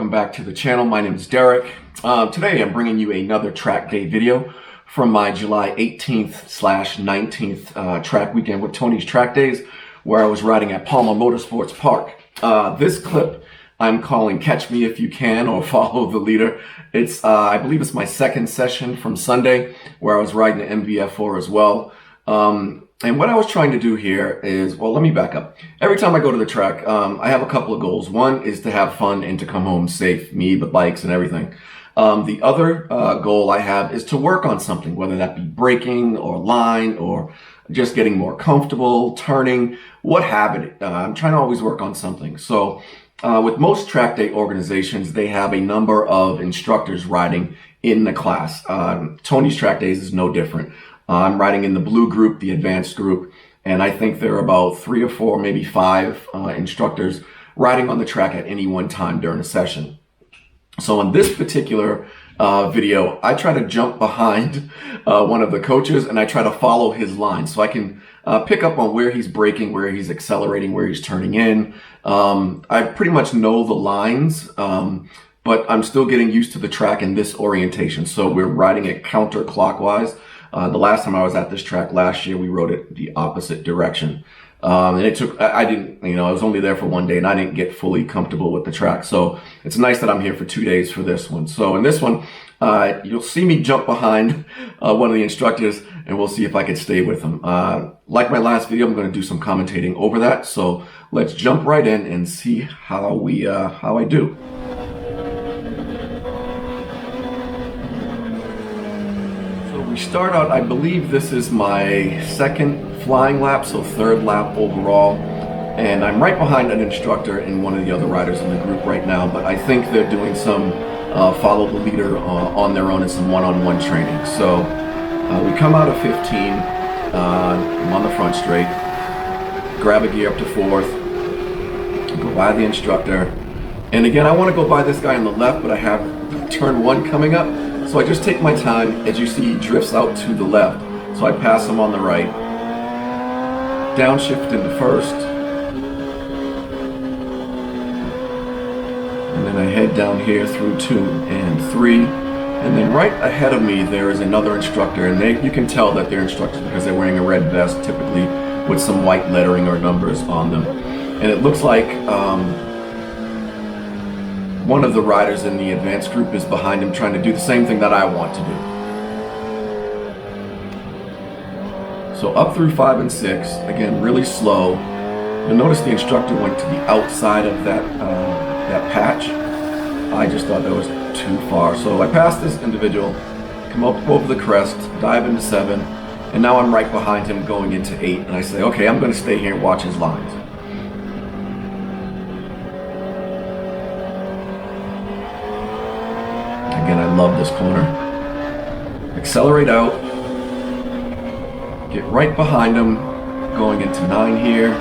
welcome back to the channel. My name is Derek. Today I'm bringing you another track day video from my July 18th/19th track weekend with Tony's Track Days, where I was riding at Palmer Motorsports Park. This clip I'm calling Catch Me If You Can or Follow the Leader. It's I believe it's my second session from Sunday where I was riding the MVF4 as well. And what I was trying to do here is, well, let me back up. Every time I go to the track, I have a couple of goals. One is to have fun and to come home safe, me, the bikes and everything. The other goal I have is to work on something, whether that be braking or line or just getting more comfortable, turning, what have it. I'm trying to always work on something. So with most track day organizations, they have a number of instructors riding in the class. Tony's Track Days is no different. I'm riding in the blue group, the advanced group, and I think there are about 3 or 4, maybe 5 instructors riding on the track at any one time during a session. So in this particular video, I try to jump behind one of the coaches and I try to follow his line so I can pick up on where he's braking, where he's accelerating, where he's turning in. I pretty much know the lines, but I'm still getting used to the track in this orientation. So we're riding it counterclockwise. The last time I was at this track last year, we rode it the opposite direction. And it took, I didn't, I was only there for one day and I didn't get fully comfortable with the track. So it's nice that I'm here for 2 days for this one. So in this one, you'll see me jump behind one of the instructors and we'll see if I can stay with him. Like my last video, I'm going to do some commentating over that. So let's jump right in and see how I do. We start out, I believe this is my second flying lap, so third lap overall, and I'm right behind an instructor and one of the other riders in the group right now, but I think they're doing some follow the leader on their own and some one-on-one training. So we come out of 15, I'm on the front straight, grab a gear up to 4th, go by the instructor, and again I want to go by this guy on the left, but I have turn 1 coming up. So I just take my time. As you see, he drifts out to the left. So I pass him on the right. Downshift into 1st. And then I head down here through 2 and 3. And then right ahead of me, there is another instructor. And you can tell that they're instructors because they're wearing a red vest, typically with some white lettering or numbers on them. And it looks like one of the riders in the advanced group is behind him trying to do the same thing that I want to do. So up through 5 and 6, again, really slow. You'll notice the instructor went to the outside of that patch. I just thought that was too far. So I passed this individual, come up over the crest, dive into 7, and now I'm right behind him going into 8. And I say, okay, I'm going to stay here and watch his lines. Again, I love this corner. Accelerate out. Get right behind him. Going into 9 here.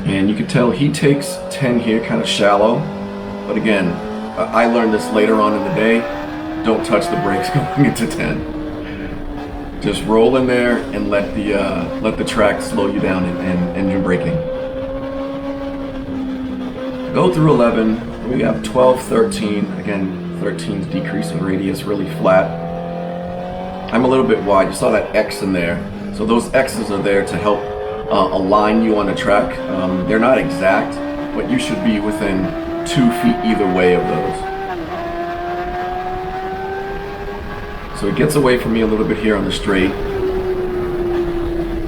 And you can tell he takes 10 here, kind of shallow. But again, I learned this later on in the day. Don't touch the brakes going into 10. Just roll in there and let the track slow you down and engine braking. Go through 11, we have 12, 13, again 13's decreasing radius, really flat. I'm a little bit wide, you saw that X in there, so those X's are there to help align you on the track. They're not exact, but you should be within 2 feet either way of those. So it gets away from me a little bit here on the straight.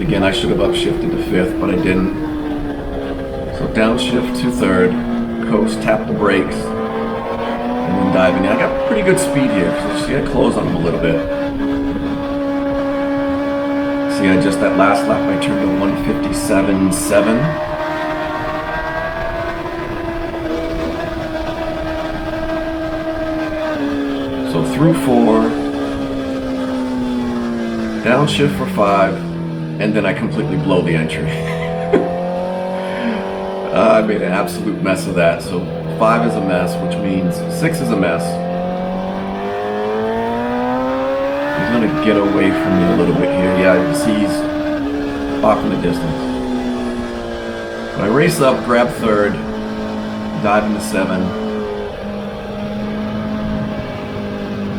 Again, I should have upshifted to 5th, but I didn't. So downshift to 3rd. Coast, tap the brakes, and then diving in. I got pretty good speed here, so see I close on them a little bit. See, I just that last lap I turned to 157.7. So through 4, downshift for 5, and then I completely blow the entry. I made an absolute mess of that. So 5 is a mess, which means 6 is a mess. He's going to get away from me a little bit here. Yeah, you can see he's off in the distance. I race up, grab third, dive into 7,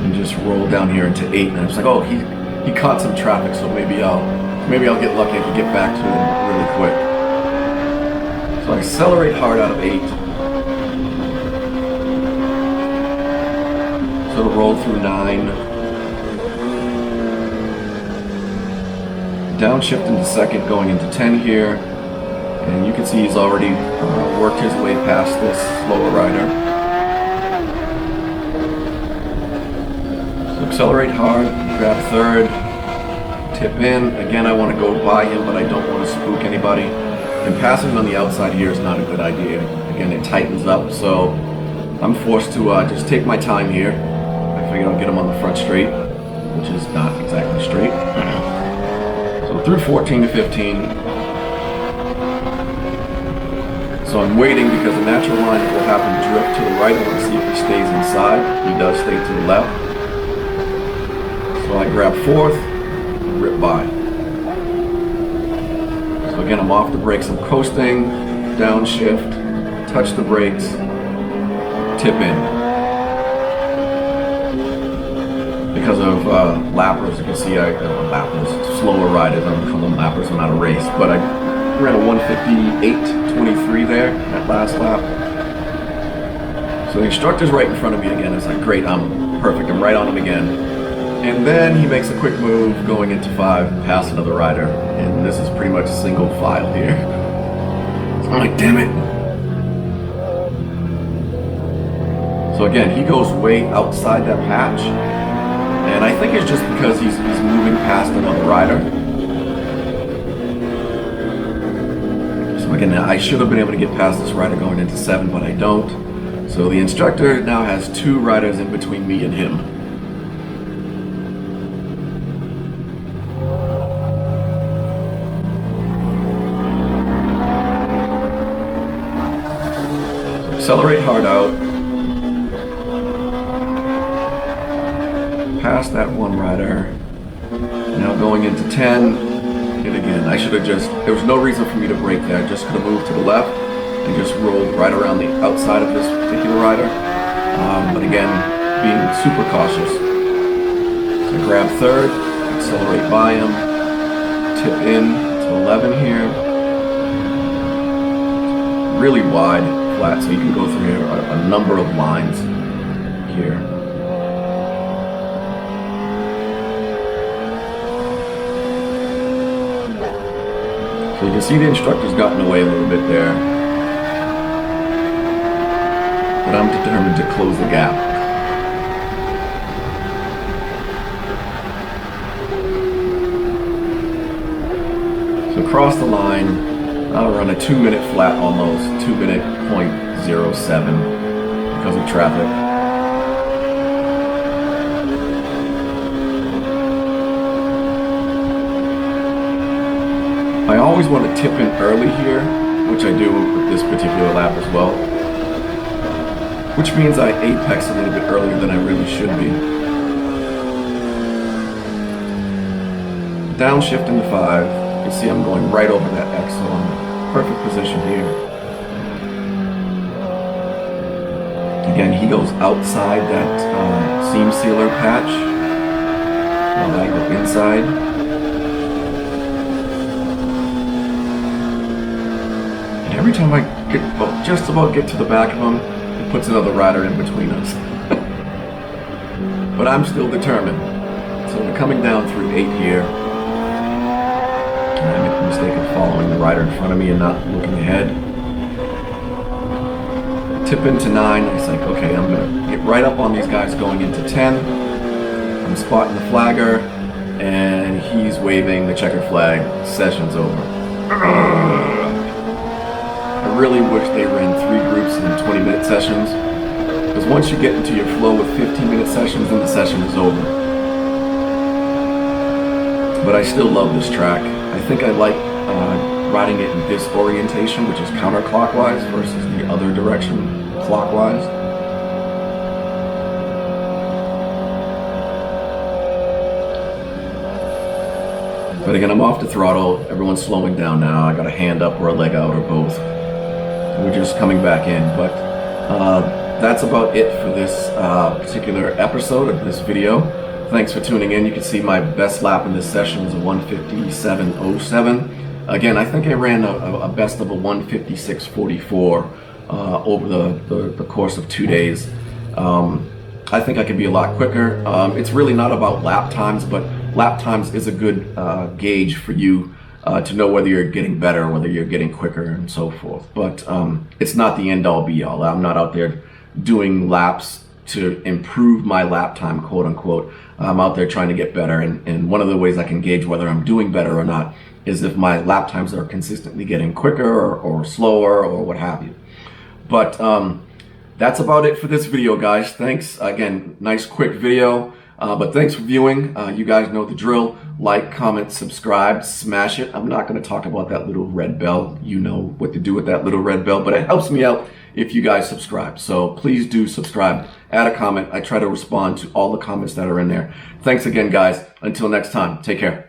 and just roll down here into 8. And I was like, oh, he caught some traffic, so maybe I'll get lucky and get back to him really quick. So I accelerate hard out of 8. Sort of roll through 9. Downshift into 2nd, going into 10 here. And you can see he's already worked his way past this slower rider. So accelerate hard, grab 3rd, tip in. Again, I want to go by him, but I don't want to spook anybody. And passing on the outside here is not a good idea. Again, it tightens up, so I'm forced to just take my time here. I figured I'll get him on the front straight, which is not exactly straight. So through 14 to 15. So I'm waiting because the natural line will have him drift to the right. I want to see if he stays inside. He does stay to the left. So I grab 4th and rip by. So again, I'm off the brakes. I'm coasting, downshift, touch the brakes, tip in. Because of lappers, you can see lappers, slower riders. I don't call them lappers, I'm not a race, but I ran a 1:58.23 there, that last lap. So the instructor's right in front of me again. It's like, great, I'm perfect, I'm right on him again. And then he makes a quick move going into 5, past another rider. And this is pretty much single file here. So I'm like, damn it. So again, he goes way outside that patch. And I think it's just because he's moving past another rider. Again, I should have been able to get past this rider going into 7, but I don't. So the instructor now has 2 riders in between me and him. So accelerate hard out. Past that one rider. Now going into 10. And again, I should have there was no reason for me to brake there. I just could have moved to the left and just rolled right around the outside of this particular rider. But again, being super cautious. So I grab 3rd, accelerate by him, tip in to 11 here. Really wide, flat, so you can go through here a number of lines here. So you can see the instructor's gotten away a little bit there. But I'm determined to close the gap. So across the line, I'll run a 2-minute flat almost, 2-minute .07 because of traffic. I always want to tip in early here, which I do with this particular lap as well. Which means I apex a little bit earlier than I really should be. Downshift into 5. You can see I'm going right over that X, so I'm in perfect position here. Again, he goes outside that seam sealer patch, while I go inside. Every time I just about get to the back of him, it puts another rider in between us. But I'm still determined. So we're coming down through 8 here. And I make the mistake of following the rider in front of me and not looking ahead. Tip into 9. It's like, okay, I'm going to get right up on these guys going into 10. I'm spotting the flagger, and he's waving the checkered flag. Session's over. I really wish they ran 3 groups in 20-minute sessions, because once you get into your flow with 15-minute sessions, then the session is over. But I still love this track. I think I like riding it in this orientation, which is counterclockwise versus the other direction, clockwise. But again, I'm off the throttle. Everyone's slowing down now. I got a hand up or a leg out or both. We're just coming back in. But that's about it for this particular episode of this video. Thanks for tuning in. You can see my best lap in this session was a 157.07. Again, I think I ran a best of a 156.44 over the course of 2 days. I think I could be a lot quicker. It's really not about lap times, but lap times is a good gauge for you to know whether you're getting better, whether you're getting quicker, and so forth. But it's not the end-all be-all. I'm not out there doing laps to improve my lap time, quote unquote. I'm out there trying to get better, and one of the ways I can gauge whether I'm doing better or not is if my lap times are consistently getting quicker or slower or what have you. But that's about it for this video, guys. Thanks. Again, nice quick video, but thanks for viewing. You guys know the drill. Like, comment, subscribe, smash it. I'm not going to talk about that little red bell. You know what to do with that little red bell, but it helps me out if you guys subscribe. So please do subscribe, add a comment. I try to respond to all the comments that are in there. Thanks again, guys. Until next time, take care.